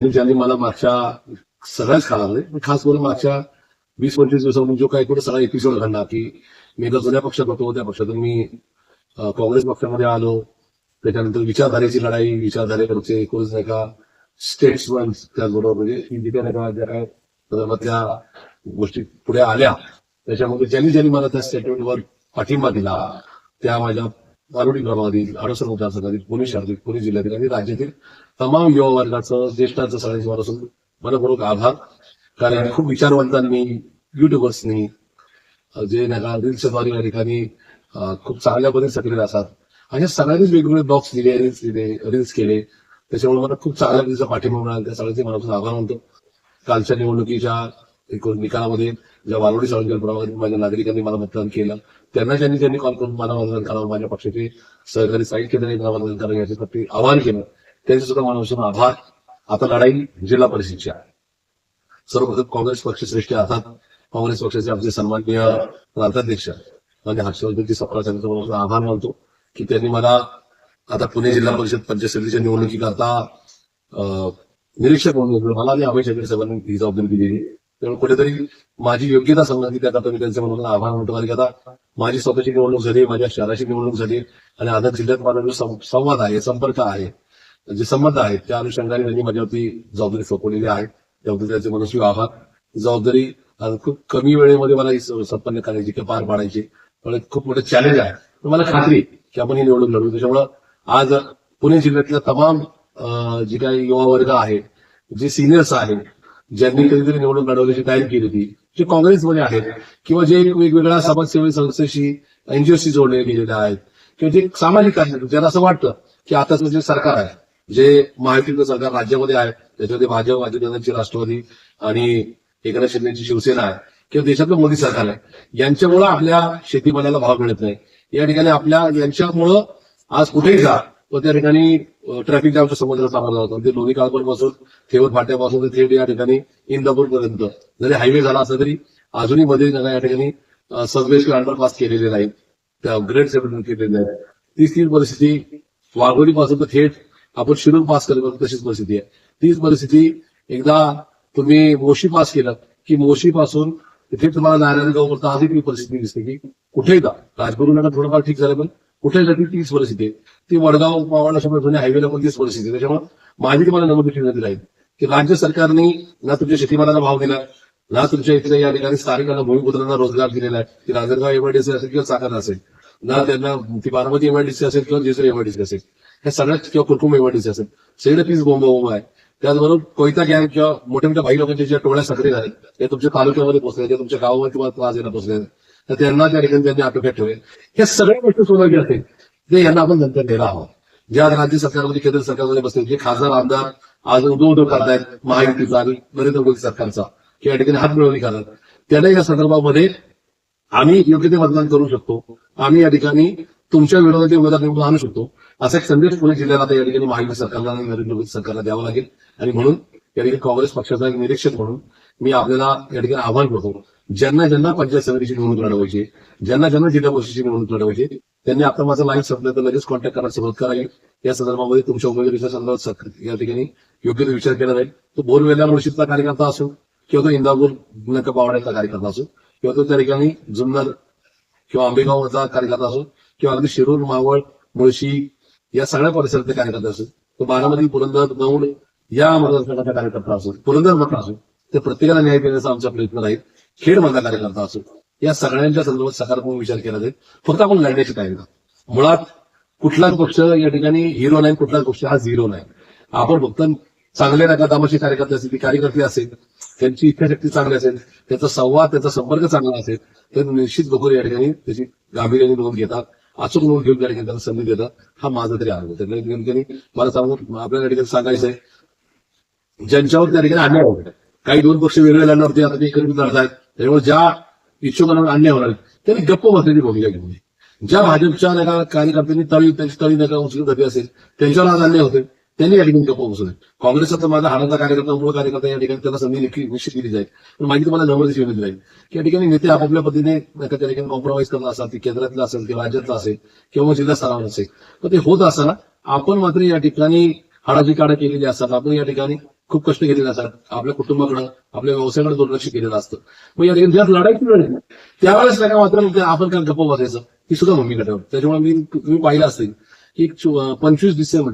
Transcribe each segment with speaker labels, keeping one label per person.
Speaker 1: ज्यांनी मला मागच्या सगळ्याच काळामध्ये खास करून मागच्या 20-25 दिवसांनी जो काही कुठे सगळा एपिसोड घडला की मी एका जुन्या पक्षात होतो, त्या पक्षातून मी काँग्रेस पक्षामध्ये आलो. त्याच्यानंतर विचारधारेची लढाई, विचारधारेवरचे एकूण नाही का स्टेट्समन, त्याचबरोबर म्हणजे ज्या काय त्या गोष्टी पुढे आल्या, त्याच्यामध्ये ज्यांनी मला त्या स्टेटमेंटवर पाठिंबा दिला, त्या माझ्या आरोडी गावातील, आडसर मतदारसंघातील, पुणे शहरातील, पुणे जिल्ह्यातील आणि राज्यातील तमाम युवा वर्गाचं, ज्येष्ठांचं सगळ्यांचं मनापासून मनपूर्वक आभार. कारण खूप विचारवंतांनी, युट्यूबर्सनी जे नाही का रील्सद्वारे या ठिकाणी खूप चांगल्या पद्धतीने सक्रिय असतात, अशा सगळ्यांनीच वेगवेगळे ब्लॉग्स दिले, रील्स केले. त्याच्यामुळे मला खूप चांगल्या पद्धतीचा पाठिंबा मिळाला. त्या सगळ्यांचे मनापासून आभार मानतो. कालच्या निवडणुकीच्या निकालामध्ये ज्या वालोडी साळुंके प्रभागातील माझ्या नागरिकांनी मला मतदान केलं, ज्यांनी कॉल करून मला मतदान करावं, माझ्या पक्षाचे सहकारी साईड केंद्राने मला मतदान करावं याच्यासाठी आवाहन केलं, त्यांचे सुद्धा मनापासून आभार. आता लढाई जिल्हा परिषदची आहे. सर्वप्रथम काँग्रेस पक्षश्रेष्ठी अर्थात काँग्रेस पक्षाचे आमचे सन्माननीय राज्याध्यक्ष आणि हर्षवर्धनजी सप्रा यांचा मनापासून आभार मानतो की त्यांनी मला आता पुणे जिल्हा परिषद पंचायत समितीच्या निवडणुकीकरता निरीक्षक म्हणून मला आणि अभय शेखर साहेबांनी ही जबाबदारी दिलेली. त्यामुळे कुठेतरी माझी योग्यता समजली, त्याकरता मी त्यांच्या म्हणून आभार मानतो. कारण की आता माझी स्वतःची निवडणूक झाली, माझ्या शहराची निवडणूक झाली आणि आता जिल्ह्यात माझा जो संवाद आहे, संपर्क आहे, जे संबंध आहेत, त्या अनुषंगाने त्यांनी माझ्यावरती जबाबदारी सोपवलेली आहे. त्याबद्दल त्यांचे मनस्वी आभार. जबाबदारी खूप कमी वेळेमध्ये मला ही संपन्न करायची किंवा पार पाडायची, त्यामुळे खूप मोठं चॅलेंज आहे. मला खात्री की आपण ही निवडणूक लढवू. त्याच्यामुळं आज पुणे जिल्ह्यातल्या तमाम जे काही युवा वर्ग आहे, जे सिनियर्स आहेत, ज्यांनी कधीतरी निवडणूक लढवण्याची तयारी केली होती, जे काँग्रेसमध्ये आहेत किंवा जे वेगवेगळ्या समाजसेवी संस्थेशी, एनजीओशी जोडले गेलेले आहेत किंवा जे सामाजिक कार्य, ज्यांना असं वाटतं की आताच जे सरकार आहे, जे महायुतीचं सरकार राज्यामध्ये आहे, त्याच्यामध्ये भाजप, जनताची राष्ट्रवादी आणि एकनाथ शिंदेची शिवसेना आहे किंवा देशातलं मोदी सरकार आहे, यांच्यामुळं आपल्या शेतीमालाला भाव मिळत नाही. या ठिकाणी यांच्यामुळं आज कुठेही जा व त्या ठिकाणी ट्रॅफिक जामच्या समोर सामोरं जातो. ते लोणी काळपणपासून थेवर फाट्यापासून ते थेट या ठिकाणी इंदापूरपर्यंत जरी हायवे झाला असला तरी अजूनही मध्ये या ठिकाणी सबवे किंवा अंडरपास केलेले नाही, त्या ग्रेड सेव्हन केलेले नाही. तीच परिस्थिती वाघोलीपासून तर थेट आपण शिरूर पास करतो तशीच परिस्थिती आहे. तीच परिस्थिती एकदा तुम्ही मोशी पास केलं की मोशीपासून थेट तुम्हाला नारायणगावपर्यंत आधी ती परिस्थिती दिसते की कुठेही जा, राजगुरू नका थोडंफार ठीक झालं पण कुठे जाती तीच परिस्थिती आहे. ती वडगाव मावळा जुन्या हायवेला पण तीच परिस्थिती आहे. त्याच्यामुळे माझी तुम्हाला नमूद विनंती राहील की राज्य सरकारने ना तुमच्या शेतीमालाला भाव दिला, ना तुमच्या इथल्या या ठिकाणी स्थानिकांना भूमिपुत्रांना रोजगार दिलेला आहे. ती राजरगाव एमआयडीसी असेल किंवा चाकण असेल, ना त्यांना ती बारामती एमआयडीसी असेल किंवा जेजूर एमआयडीसी असेल, ह्या सगळ्यात किंवा कुरकुम एमआयडीसी असेल, सगळं तीच बोंब आहे. त्याचबरोबर कोयता गँग किंवा मोठ्या मोठ्या भाई लोकांच्या ज्या टोळ्या सक्रिय झाल्या, त्या तुमच्या तालुक्यामध्ये पोहोचल्या, त्या तुमच्या गावामध्ये किंवा त्रास यायला पोहोचल्या, तर त्यांना त्या ठिकाणी त्यांनी आटोक्यात ठेवले. ह्या सगळ्या गोष्टी सोडवली असेल ते यांना आपण नंतर द्यायला हवं. ज्या राज्य सरकारमध्ये, केंद्र सरकारमध्ये बसले, जे खासदार आमदार आज उदो करतायत महायुतीचा आणि नरेंद्र मोदी सरकारचा, या ठिकाणी हात मिळवणी करतात, त्यांना या संदर्भामध्ये आम्ही योग्य ते मतदान करू शकतो, आम्ही या ठिकाणी तुमच्या विरोधात उमेदवार निवडून आणू शकतो, असा एक संदेश पुणे जिल्ह्याला आता या ठिकाणी महायुती सरकारला आणि नरेंद्र मोदी सरकारला द्यावा लागेल. आणि म्हणून या ठिकाणी काँग्रेस पक्षाचा एक निरीक्षक म्हणून मी आपल्याला या ठिकाणी आवाहन करतो, ज्यांना पंचायत समितीची निवडणूक लढवायची, ज्यांना जिल्हा परिषदेची निवडणूक लढवायची, त्यांनी आता माझं लाईव्ह संपलं तर लगेच कॉन्टॅक्ट करायला सुरुवात करावी. या संदर्भामध्ये तुमच्या उमेदवारीच्या संदर्भात या ठिकाणी योग्य तो विचार केला जाईल. तो बोरवेला मुळशीतला कार्यकर्ता असो किंवा तो इंदापूर नका पावड्याचा कार्यकर्ता असो किंवा तो त्या ठिकाणी जुन्नर किंवा आंबेगावचा कार्यकर्ता असो किंवा अगदी शिरूर, मावळ, मुळशी या सगळ्या परिसरातले कार्यकर्ते असो, तो बारामती, पुरंदर, दौंड या मतदारसंघाचा कार्यकर्ता असो, पुरंदर मधला असो, ते प्रत्येकाला न्याय देण्याचा आमचा प्रयत्न राहील. खेड मधला कार्यकर्ता असो, या सगळ्यांच्या संदर्भात सकारात्मक विचार केला जाईल. फक्त आपण लढण्याची तयारी करा. मुळात कुठलाच पक्ष या ठिकाणी हिरो नाही, कुठलाच पक्ष हा झिरो नाही. आपण फक्त चांगले नका दामाचे कार्यकर्ते असतील, ती कार्यकर्ते असेल, त्यांची इच्छाशक्ती चांगली असेल, त्याचा संवाद, त्याचा संपर्क चांगला असेल, तर निश्चित लोक या ठिकाणी त्याची गांभीर्याने नोंद घेतात, अचूक नोंद घेऊन त्या ठिकाणी त्यांना संधी देतात. हा माझा तरी अनुभव. त्यांनी मला सांगून आपल्याला ठिकाणी सांगायचंय, ज्यांच्यावर त्या ठिकाणी अन्याय होत, काही दोन पक्ष वेगळे लढण्यावरती आता ते एकत्रित लढतायत, त्यामुळे ज्या इच्छुकांवर अन्याय होणार त्यांनी गप्प बसण्याची भूमिका घेऊन, ज्या भाजपच्या नका कार्यकर्त्यांनी त्यांची तळी नका उचलून धरली असेल, त्यांच्यावर आज अन्याय होते, त्यांनी या ठिकाणी गप्प बसू नये. काँग्रेसचा तर माझा हाडाचा कार्यकर्ता, मूळ कार्यकर्ता, या ठिकाणी त्यांना संधी निश्चित दिली जाईल. पण माझी तुम्हाला नम्रतेची विनंती राहील की या ठिकाणी नेते आपापल्या पद्धतीने त्या ठिकाणी कॉम्प्रोमाइज करत असाल, ती केंद्रातलं असेल किंवा राज्यातलं असेल किंवा जिल्हा स्तरावर असेल, तर ते होत असताना आपण मात्र या ठिकाणी हाडाची काढा केलेली असतात. आपण या ठिकाणी खूप कष्ट घेतलेले असतात, आपल्या कुटुंबाकडे आपल्या व्यवसायाकडे दुर्लक्ष केलेलं असतं. मग या ठिकाणी ज्या लढाईची वेळ आहे, त्यावेळेस काय मात्र आपण काय गप्प बसायचं ती सुद्धा भूमिका. त्याच्यामुळे तुम्ही पाहिलं असेल की 25 डिसेंबर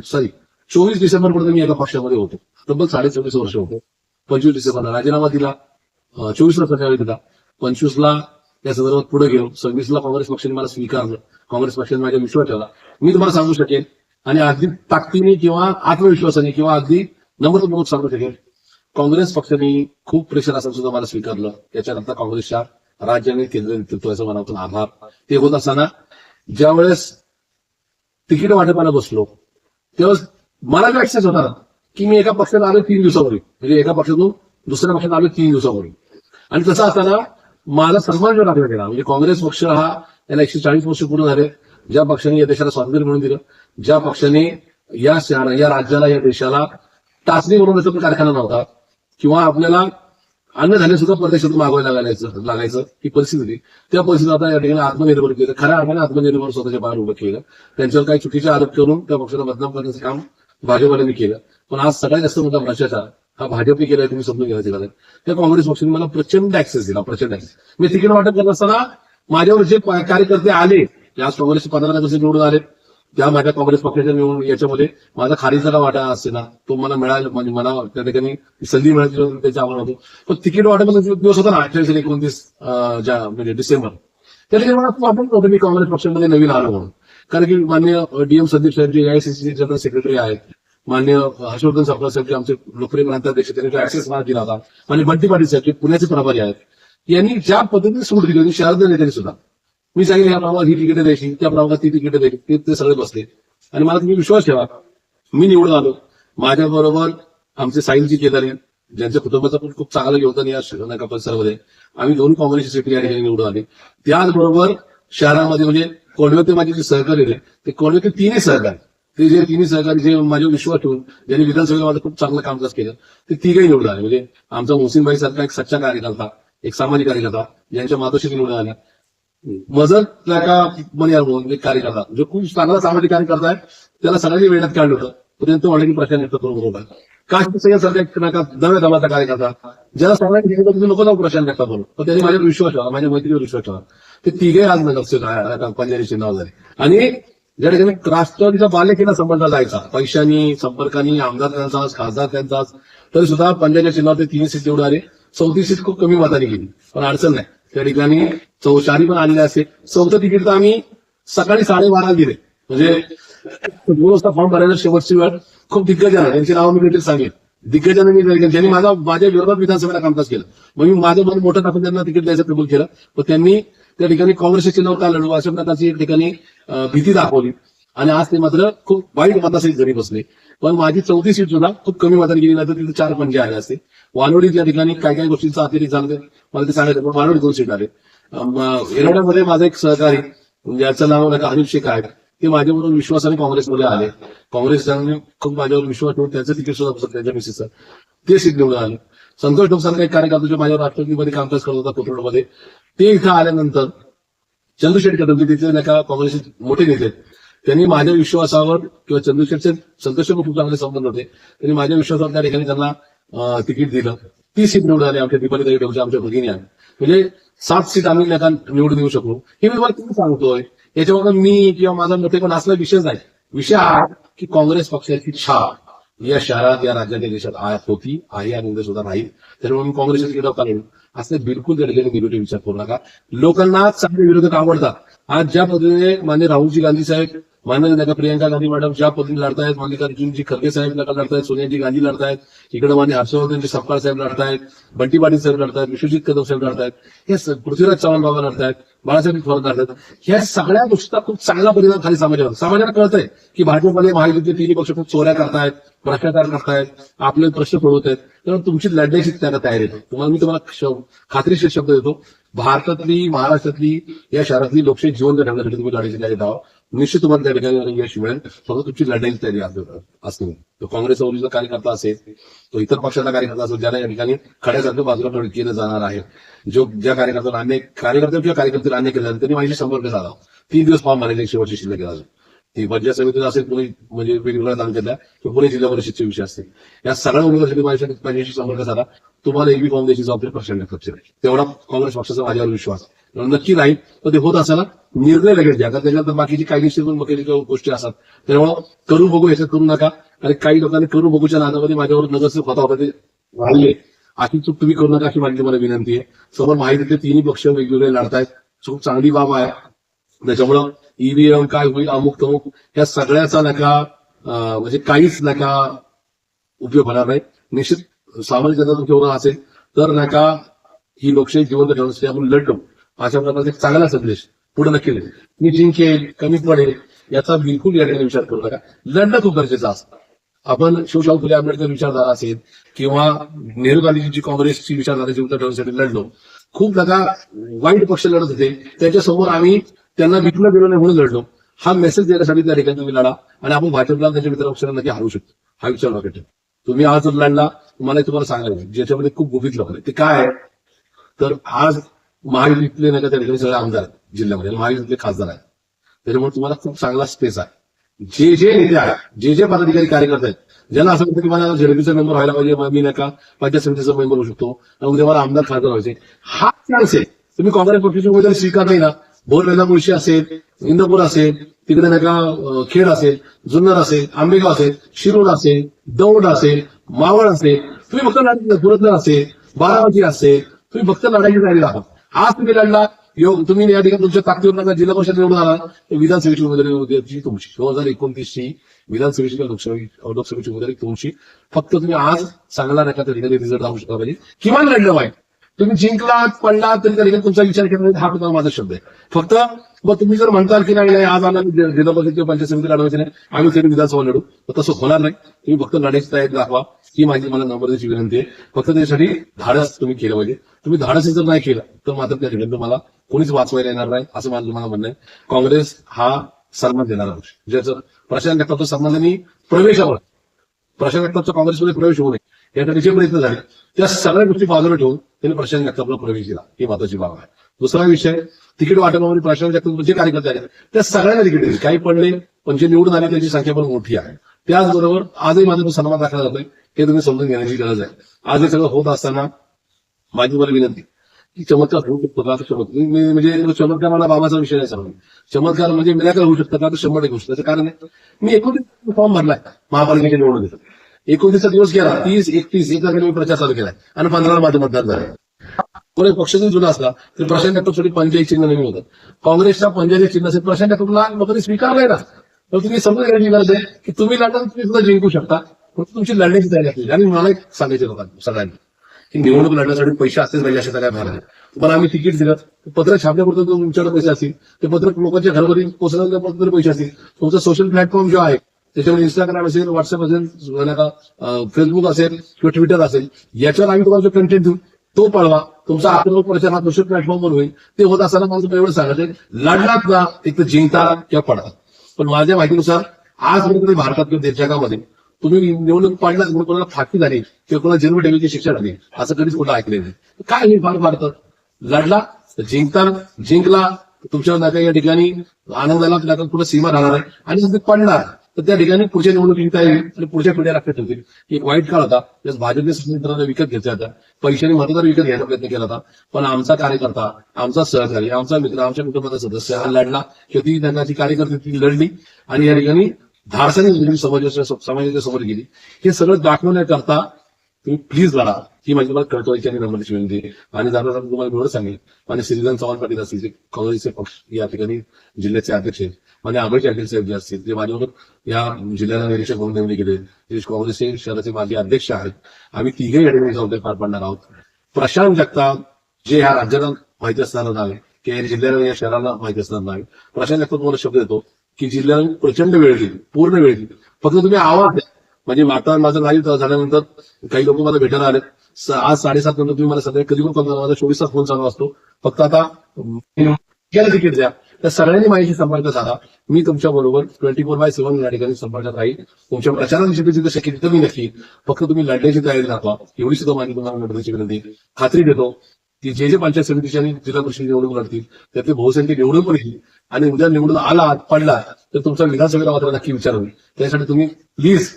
Speaker 1: 24 डिसेंबरपर्यंत मी एका पक्षामध्ये होतो, तब्बल 24.5 वर्ष होतो. 25 डिसेंबरला राजीनामा दिला, 24ला प्रचार दिला, 25ला त्या संदर्भात पुढे गेलो, 26ला काँग्रेस पक्षाने मला स्वीकारलं, काँग्रेस पक्षाने माझ्या विश्वास ठेवला. मी तुम्हाला सांगू शकेन आणि अगदी ताकदीने किंवा आत्मविश्वासाने किंवा अगदी नम्रतापूर्वक सांगू शकेन, काँग्रेस पक्षाने खूप प्रेशर असून सुद्धा मला स्वीकारलं. त्याच्यानंतर काँग्रेसच्या राज्य आणि केंद्रीय नेतृत्वाचा मनातून आभार. ते होत असताना ज्यावेळेस तिकीट वाटपाला बसलो त्यावेळेस मला जो ऍक्सेस होता की मी एका पक्षात आलो 3 दिवसापूर्वी, म्हणजे एका पक्षातून दुसऱ्या पक्षात आलो 3 दिवसापूर्वी. आणि तसं असताना माझा सन्मान जो टाकला गेला, म्हणजे काँग्रेस पक्ष हा याला 140 वर्ष पूर्ण झाले, ज्या पक्षाने या देशाला स्वातंत्र्य मिळवून दिलं, ज्या पक्षाने या राज्याला या देशाला टाचणी बनवण्याचा कारखाना नव्हता किंवा आपल्याला अन्नधान्य सुद्धा परदेशातून मागवायला लागायचं ही परिस्थिती होती, त्या परिस्थितीत आता या ठिकाणी आत्मनिर्भर केलं, खऱ्या अर्थाने आत्मनिर्भर स्वतःच्या पायावर उभं केलं. त्यांच्यावर काही चुकीचे आरोप करून त्या पक्षाला बदनाम करण्याचं काम भाजपने केलं. पण आज सगळ्यात जास्त मोठा भ्रष्टाचार हा भाजपने केलाय, तुम्ही समजून घ्यायचं गरज. त्या काँग्रेस पक्षाने मला प्रचंड ऍक्सेस दिला, प्रचंड ऍक्सेस. मी तिकीट वाटप करत असताना माझ्यावर जे कार्यकर्ते आले, आज काँग्रेसचे 15 सदस्य निवडून आले, त्या माझ्या काँग्रेस पक्षाच्या निवडून याच्यामध्ये माझा खारीचा वाटा असते ना, तो मला मिळाला, म्हणजे मला त्या ठिकाणी संधी मिळाली, त्याचा आव्हान होतो. पण तिकीट वाटपाचा जो दिवस होता ना 28 आणि 29 म्हणजे डिसेंबर, त्या ठिकाणी मला खूप वाटत होतं मी काँग्रेस पक्षामध्ये नवीन आलो म्हणून. कारण की मान्य डीएम संदीप साहेब जे एआयसीसी जनरल सेक्रेटरी आहेत, मान्य हर्षवर्धन सरकार साहेब जे आमचे लोकप्रिय प्रांताध्यक्ष, त्यांनी ऍक्सेस मला दिला होता, आणि बंटी पाटील साहेब जे पुण्याचे प्रभारी आहेत, यांनी ज्या पद्धतीने सूट दिली होती शरद नेत्यांनी सुद्धा. मी सांगितलं या प्रभागात ही तिकीटं द्यायची, त्या प्रभागात ती तिकीटं द्यायची, ते सगळे बसले. आणि मला तुम्ही विश्वास ठेवा, मी निवडून आलो, माझ्याबरोबर आमचे साहिलजी केदारे, ज्यांच्या कुटुंबाचं पण खूप चांगलं योगदान या नका परिसरामध्ये, आम्ही 2 काँग्रेसचे सेक्रेटरी या ठिकाणी निवडून आले. त्याचबरोबर शहरामध्ये म्हणजे कोंडवे ते माझे जे सहकारी होते, ते कोंडवे ते 3 सहकारी, ते जे 3 सहकारी जे माझ्यावर विश्वास ठेवून ज्यांनी विधानसभेला माझं खूप चांगलं कामकाज केलं, ते 3घही निवडून आले. म्हणजे आमचा मोहसिनभाई सारखा एक सच्चा कार्यकर्ता, एक सामाजिक कार्यकर्ता, ज्यांच्या मातोश्री निवडून आल्या. मजत बनियार म्हणून एक कार्यकर्ता जो खूप चांगला सामाजिक कार्यकर्ता आहे, त्याला सगळ्यांनी वेळात काढलं होतं, परंतु ऑलरेडी प्रश्न व्यक्त करून होता. काश्मीर सय्यद सारखा एक नव्या दमाचा कार्यकर्ता, ज्याला सगळ्यांनी तुम्ही नको जाऊ प्रश्न व्यक्त करून, पण त्यांनी माझ्यावर विश्वास ठेवा, माझ्या मैत्रीवर विश्वास ठेवा. ते 3घे आज नगरसेवक पंजारीचे नाव झाले. आणि ज्या ठिकाणी राष्ट्रवादीचा बालेकिल्ला संबंध जायचा, पैशानी, संपर्कानी, आमदार त्यांचाच, खासदार त्यांचाच, तरी सुद्धा पंजाबच्या चिन्हावर ते 3 सीट निवडून आले. 34 सीट खूप कमी मताने गेली, पण अडचण नाही. त्या ठिकाणी 4 पण आलेले असते. 4थं तिकीट तर आम्ही सकाळी 12:30 दिले, म्हणजे 2 वाजता फॉर्म भरायला शेवटची वेळ. खूप दिग्गजांना त्यांची नावं मी डिटेल सांगेन, दिग्गजांनी ज्यांनी माझ्या विरोधात विधानसभेला कामकाज केलं, मग मी माझं मन मोठं टाकून त्यांना तिकीट द्यायचं कबूल केलं. पण त्यांनी त्या ठिकाणी काँग्रेसच्या चिन्हावर का लढू अशा प्रकारची एक ठिकाणी भीती दाखवली, आणि आज ते मात्र खूप वाईट मतासहित घरी बसले. पण माझी 34 सीट सुद्धा खूप कमी मताने गेली, नाही तर तिथे 4 पंजे आले असते. वानवडीत या ठिकाणी काही काही गोष्टींचा अतिरेक झाला, मला ते सांगायचं, पण वानवडीत 2 सीट आले. येरवड्यामध्ये माझा एक सहकारी, ज्याचं नाव अनिल शेख आहे, ते माझ्याबरोबर विश्वासाने काँग्रेसमध्ये आले. काँग्रेसने खूप माझ्यावर विश्वास ठेवून त्यांचं तिकीट सुद्धा बसत, त्यांच्या मिसेसचं ते सीट निवडून आले. संतोष डोकसारखा एक कार्यकर्ता जो माझ्यावर राष्ट्रवादीमध्ये कामकाज करत होता कोथरूडमध्ये, ते इथं आल्यानंतर चंद्रशेठ कदम तिथे नाही का काँग्रेसचे मोठे नेते, त्यांनी माझ्या विश्वासावर किंवा चंद्रशेठचे संतोष खूप चांगले संबंध होते, त्यांनी माझ्या विश्वासावर त्या ठिकाणी त्यांना तिकीट दिलं. 30 सीट निवडून आली. आमच्या दीपाली ठेवच्या आमच्या भगिनी आहे, म्हणजे 7 सीट आम्ही निवडून येऊ शकलो. हे मी तुम्हाला किती सांगतोय, याच्यावर मी किंवा माझा मोठेपण असला विषय नाही. विषय हा की काँग्रेस पक्षाची छाप या शहरात, या राज्यात, या देशात होती, आहे आणि उद्या सुद्धा राहील. त्याच्यामुळे मी काँग्रेसच्या तिकीट काढून असं बिलकुल त्या ठिकाणी निगेटिव्ह विचार करू नका. लोकांना चांगले विरोधक आवडतात. आज ज्या पद्धतीने मान्य राहुलजी गांधी साहेब, मान्य प्रियंका गांधी मॅडम ज्या पद्धतीने लढतायत, मल्लिकार्जुनजी खरगे साहेब लढतायत, सोनियाजी गांधी लढतायत, इकडे मान्य हर्षवर्धनजी सपकाळ साहेब लढतायत, बंटी पाटील साहेब लढतायत, विश्वजित कदम साहेब लढतायत, हे पृथ्वीराज चव्हाण बाबा लढतायत, बाळासाहेब थोरात लढतात. ह्या सगळ्या गोष्टीचा खूप चांगला परिणाम खाली समाजाला कळतंय की भाजपमध्ये महायुतीचे 3 पक्ष खूप चोऱ्या करतायत, भ्रष्टाचार करतायत, आपले प्रश्न सोडवत आहेत. तर तुमची लढण्याची त्याला तयारी येते. मी तुम्हाला खात्रीशीर शब्द देतो, भारतातली, महाराष्ट्रातली, या शहरातली लोकशाही जिवंत ठेवण्यासाठी तुम्ही लढायची तयारी द्यावा. निश्चित तुम्हाला त्या ठिकाणी यश मिळेल. फक्त तुमची लढाईची तयारी असते. तो काँग्रेस ओरिजिनल कार्यकर्ता असेल, तो इतर पक्षाचा कार्यकर्ता असेल, ज्याला या ठिकाणी खड्यासारखं बाजूला केलं जाणार आहे, ज्या कार्यकर्त्याला अन्याय केला त्यांनी माझ्याशी संपर्क साधा. 3 दिवस फॉर्म भरायचे शेवटची शिल्लक. ती पंचायत समितीचा असेल पुणे म्हणजे वेगवेगळ्या तालुक्यातल्या किंवा पुणे जिल्हा परिषदचे विषय असतील, या सगळ्या उमेदवारांसाठी माझ्याशी संपर्क साधा. तुम्हाला एक बी फॉर्म द्यायची जबाबदारी प्रशांत जगतापची राहील. तेवढा काँग्रेस पक्षाचा माझ्यावर विश्वास नक्की राहील. तर ते होत असताना निर्णय लगेच घ्या, कारण त्याच्यानंतर बाकीची कायदेशीर गोष्टी असतात. त्यामुळे करू बघू याच्यात करू नका. आणि काही लोकांनी करू बघूच्या नादामध्ये माझ्यावर नगरसेवक होता ते वाढले. अशी चूक तुम्ही करू नका अशी माझी मला विनंती आहे. समोर माहितीतले तिन्ही पक्ष वेगवेगळे लढतायत, खूप चांगली बाब आहे. त्याच्यामुळं ईव्हीएम काय होईल अमुक तमुक या सगळ्याचा नका म्हणजे काहीच नका उपयोग होणार नाही. निश्चित सामाजिक जनता तुमच्यावर असेल तर नका ही लोकशाही जिवंत ठेवण्यासाठी आपण लढलो. अशा प्रकारचा एक चांगला संदेश पुढे नक्की देईल. मी जिंकेल कमी पडेल याचा बिलकुल या ठिकाणी विचार करू नका. लढणं खूप गरजेचं असतं. आपण शिवशाहू फुले आंबेडकर विचारधारा असेल किंवा नेहरू गांधीजींची काँग्रेसची विचारधारा जिवंत ठेवण्यासाठी लढलो. खूप नका वाईट पक्ष लढत होते, त्याच्यासमोर आम्ही त्यांना विकलं गेलो नाही म्हणून लढलो. हा मेसेज देण्यासाठी त्या ठिकाणी तुम्ही लढा आणि आपण भाजपला त्यांच्या मित्र पक्षांना नक्की हरवू शकतो. हा विचार नका ठेवा. तुम्ही आज जर लढला मला तुम्हाला सांगायला ज्याच्यामध्ये खूप गुपित लोक आहेत ते काय आहे तर आज महायुतीतले नाही का त्या ठिकाणी सगळे आमदार आहेत जिल्ह्यामध्ये, महायुतीतले खासदार आहेत. त्याच्यामुळे तुम्हाला खूप चांगला स्पेस आहे. जे नेते आहेत, जे पदाधिकारी कार्यकर्ते आहेत, ज्यांना असं वाटतं की मला झेडपीचा मेंबर व्हायला पाहिजे, मी नाही का पंचायत समितीचा मेंबर होऊ शकतो आणि उद्या मला आमदार खासदार व्हायचे, हा चान्स आहे. तुम्ही काँग्रेस पक्षाची उमेदवारी स्वीकार नाही ना, भोरवेला मुळशी असेल, इंदापूर असेल, तिकडे नाही का खेड असेल, जुन्नर असेल, आंबेगाव असेल, शिरोड असेल, दौंड असेल, मावळ असेल, तुम्ही फक्त लढायची, पुरंदर असेल, बारामती असेल, तुम्ही फक्त लढायची तयारी दाखवा. आज तुम्ही लढला तुम्ही या ठिकाणी तुमच्या ताकदीवर नका जिल्हा परिषद निवडून आला तर विधानसभेची उमेदवारी तुमची 2029ची विधानसभेची लोकसभेची उमेदवारी तुमची. फक्त तुम्ही आज चांगला नका त्या ठिकाणी रिझल्ट दाखवू शकला पाहिजे. किमान लढलं पाहिजे. तुम्ही जिंकलात पडला तरी त्या ठिकाणी तुमचा विचार केला नाही, हा तुम्हाला माझा शब्द आहे. फक्त मग तुम्ही जर म्हणताल की नाही आज आम्हाला जिल्हा परिषद किंवा पंचायत समिती लढवायची नाही, आम्ही तरी विधानसभा लढू, तर तसं होणार नाही. तुम्ही फक्त लढायची तयारी दाखवा, ही माझी मला नम्रतेची विनंती आहे. फक्त त्यासाठी धाडस तुम्ही केलं पाहिजे. तुम्ही धाडस जर नाही केलं तर मात्र त्या ठिकाणी तुम्हाला कोणीच वाचवायला येणार नाही असं मला तुम्हाला म्हणणं आहे. काँग्रेस हा सन्मान देणारा पक्ष, ज्याचं प्रशांत जगतापचा सन्मानाने प्रवेशावर प्रशांत जगतापचा काँग्रेसमध्ये प्रवेश होऊ नये यासाठी जे प्रयत्न झाले त्या सगळ्या गोष्टी बाजूला ठेवून त्यांनी प्रशांत जगतापला प्रवेश दिला, ही महत्वाची बाब आहे. दुसरा विषय तिकीट वाटपामध्ये प्रशांत जगताप जे कार्यकर्ते आहेत त्या सगळ्यांना तिकीट दिली. काही पडले पण जे निवडून आले त्याची संख्या पण मोठी आहे. त्याचबरोबर आजही माझा सन्मान दाखला जातोय हे तुम्ही समजून घेण्याची गरज आहे. आज हे सगळं होत असताना माझी तुम्हाला विनंती की चमत्कार होऊ शकतो का? म्हणजे चमत्कार मला बाबाचा विषय नाही सांगू. चमत्कार म्हणजे मिराकल होऊ शकतं का? तर 100% होऊ शकतं. त्याचं कारण आहे मी 29 फॉर्म भरलाय महापालिकेच्या निवडणुकीत. 29चा दिवस गेला, 30, 31 एक तारखेला मी प्रचार चालू केलाय आणि 15 माझं मतदान झालं. कोणी पक्षाचा जुना असला तर प्रशांत जगतापसाठी पंचायत चिन्ह नेहमी होतं. काँग्रेसच्या पंचायत चिन्ह असेल प्रशांत जगतापला लोकांनी स्वीकारलंय ना. तर तुम्ही समजून घेण्याची गरज आहे की तुम्ही लढा तुम्ही सुद्धा जिंकू शकता. फक्त तुमची लढण्याची तयारी असते. आणि मला एक सांगायचं लोकांना सगळ्यांनी की निवडणूक लढण्यासाठी पैसे असतेच पाहिजे अशा काय भाग आहे. तुम्हाला आम्ही तिकीट दिलं, पत्र छापण्यापुरतं तुमच्याकडे पैसे असतील, ते पत्र लोकांच्या घरोघरी पोहोचण्यापुरतं पैसे असतील. तुमचा सोशल प्लॅटफॉर्म जो आहे त्याच्यावर इंस्टाग्राम असेल, व्हॉट्सअप असेल, फेसबुक असेल किंवा ट्विटर असेल, याच्यावर आम्ही तुम्हाला जो कंटेंट देऊ तो पळवा. तुमचा आक्रमक प्रचार हा सोशल प्लॅटफॉर्मवर होईल. ते होत असताना मला तुम्हाला एवढं सांगायचं लढलात ना एक तर जिंकता किंवा पडा. पण माझ्या माहितीनुसार आजपर्यंत भारतात किंवा जगामध्ये तुम्ही निवडणूक पाडला म्हणून कोणाला फाशी झाली किंवा कोणाला जन्मठेवीची शिक्षा झाली असं कधीच कुठं ऐकले नाही. काय हे फार फार लढला जिंकला तुमच्या नात्या या ठिकाणी आनंदाला कुठं सीमा राहणार आहे. आणि जर पडला तर त्या ठिकाणी पुढच्या निवडणुकीत येईल आणि पुढच्या पिढ्या लक्षात ठेवतील. एक वाईट काळ होता, त्यास भाजपने मित्रांना विकत घेतला होता, पैशाने मतदार विकत घ्यायचा प्रयत्न केला होता. पण आमचा कार्यकर्ता, आमचा सहकारी, आमचा मित्र, आमच्या कुटुंबाचा सदस्य हा लढला किंवा ती त्यांना ती कार्यकर्ते ती लढली आणि या ठिकाणी धाडसाने समाजाच्या समोर गेली. हे सगळं दाखवण्याकरता तुम्ही प्लीज लढा, ही माझी मला कळतोयची आणि नंबरची विनंती. आणि जाता तुम्हाला एवढं सांगेल आणि श्रीकांत चव्हाण पाटील असतील जे काँग्रेसचे पक्ष या ठिकाणी जिल्ह्याचे अध्यक्ष आहेत, म्हणजे अभय पाटील साहेब जे असतील जे माझ्यावर या जिल्ह्याला निरीक्षक म्हणून नेमले गेले, जे काँग्रेसचे शहराचे माजी अध्यक्ष आहेत. आम्ही तिघे या ठिकाणी जबाबदारी पार पाडणार आहोत. प्रशांत जगताप जे ह्या राज्याला माहिती असणारं नाव आहे किंवा या जिल्ह्याला या शहराला माहिती असणार नाही. प्रशांत जगताप तुम्हाला शब्द देतो की जिल्ह्याला प्रचंड वेळ घेईल, पूर्ण वेळ घेईल. फक्त तुम्ही आवाज द्या. म्हणजे आता माझं लाईव्ह झाल्यानंतर काही लोक मला भेटायला आले. आज 7:30 नंतर तुम्ही मला सध्या कधी पण माझा 24 तास फोन चालू असतो. फक्त आता तिकीट द्या. तर सगळ्यांनी माझ्याशी संपर्क साधा. मी तुमच्या बरोबर 24/7 या ठिकाणी संपर्कात राहील. तुमच्या प्रचाराची जिथे शक्य तिथं मी नक्की. फक्त तुम्ही लढण्याची तयारी दाखवा, एवढी सुद्धा माझी तुम्हाला लढण्याची विनंती. खात्री देतो की जे पंचायत समितीची आणि जिल्हा परिषद निवडणूक लढतील त्यातले बहुसंख्य निवडून पण येईल. आणि उद्या निवडून आला पडला तर तुमचा विधानसभेला मात्र नक्की विचार होईल. त्यासाठी तुम्ही प्लीज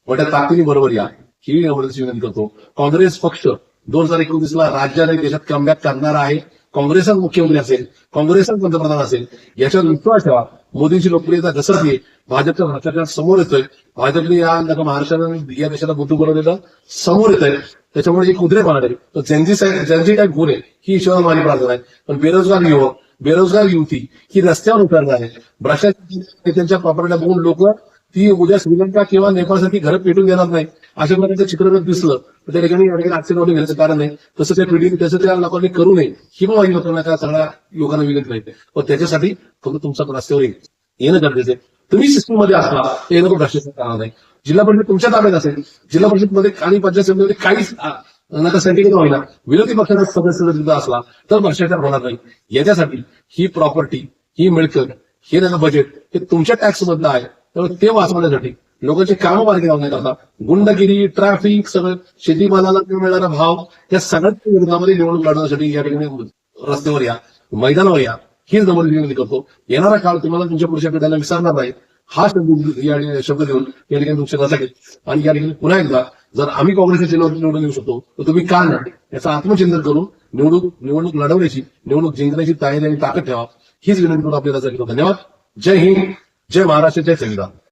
Speaker 1: मोठ्या ताकदीने बरोबर या, ही एवढीच विनंती करतो. काँग्रेस पक्ष 2029ला राज्यात आणि देशात कमबॅक करणार आहे. काँग्रेसच मुख्यमंत्री असेल, काँग्रेसच पंतप्रधान असेल, याच्यावर विश्वास ठेवा. मोदींची लोकप्रियता घसरते, भाजपच्या भ्रष्टाचार समोर येतोय, भाजपने या महाराष्ट्राने या देशाला बुद्धू बनवलेलं समोर येत आहे. त्याच्यामुळे एक उद्रेक आहे. तर ज्यांची काय गुण आहे ही ईश्वराला माझी प्रार्थना आहे. पण बेरोजगार युवक, बेरोजगार युवती ही रस्त्यावर उतरणार आहे. भ्रष्टाचार त्यांच्या प्रॉपर्टीला बघून लोक ती उद्या श्रीलंका किंवा नेपाळसारखी घरं पेटून देणार नाही. अशा प्रकारचं चित्र जर दिसलं तर त्या ठिकाणी ऍक्सिडेंट घेण्याचं कारण नाही. तसं त्या पिढीने त्याचं त्या लोकांनी करू नये ही पण माझी लोकांना त्या सगळ्या लोकांना विनंती राहते. पण त्याच्यासाठी फक्त तुमचा रस्त्यावर येणं गरजेचं आहे. तुम्ही सिस्टीम मध्ये असला ते येणं भ्रष्टाचार करणार नाही. जिल्हा परिषद तुमच्या ताब्यात असेल, जिल्हा परिषदमध्ये आणि पंचायत समितीमध्ये काहीच नका सेंटिंग होईना, विरोधी पक्षाचा सदस्य जर असला तर भ्रष्टाचार होणार नाही. याच्यासाठी ही प्रॉपर्टी, ही मिळकत, हे त्याचं बजेट हे तुमच्या टॅक्स मधलं आहे. त्यामुळे ते वाचवण्यासाठी लोकांचे कामं मार्गी लावण्यात आता गुंडगिरी, ट्रॅफिक, सगळं शेतीमालाला मिळणारा भाव या सगळ्याच विरोधामध्ये निवडणूक लढवण्यासाठी या ठिकाणी रस्त्यावर या, मैदानावर या, हीच नंबर विनंती करतो. येणारा काळ तुम्हाला तुमच्या पुढच्या पिढ्यांना विसरणार नाही. हा शब्द देऊन या ठिकाणी तुमच्या लक्षात. आणि या ठिकाणी पुन्हा एकदा जर आम्ही काँग्रेसच्या चिन्हावर निवडून येऊ शकतो तर तुम्ही का नाही याचं आत्मचिंतन करून निवडणूक लढवण्याची, निवडणूक जिंकण्याची तयारी आणि ताकद ठेवा, हीच विनंती करून आपल्याला धन्यवाद. जय हिंद, जय महाराष्ट्र, जय संविधान.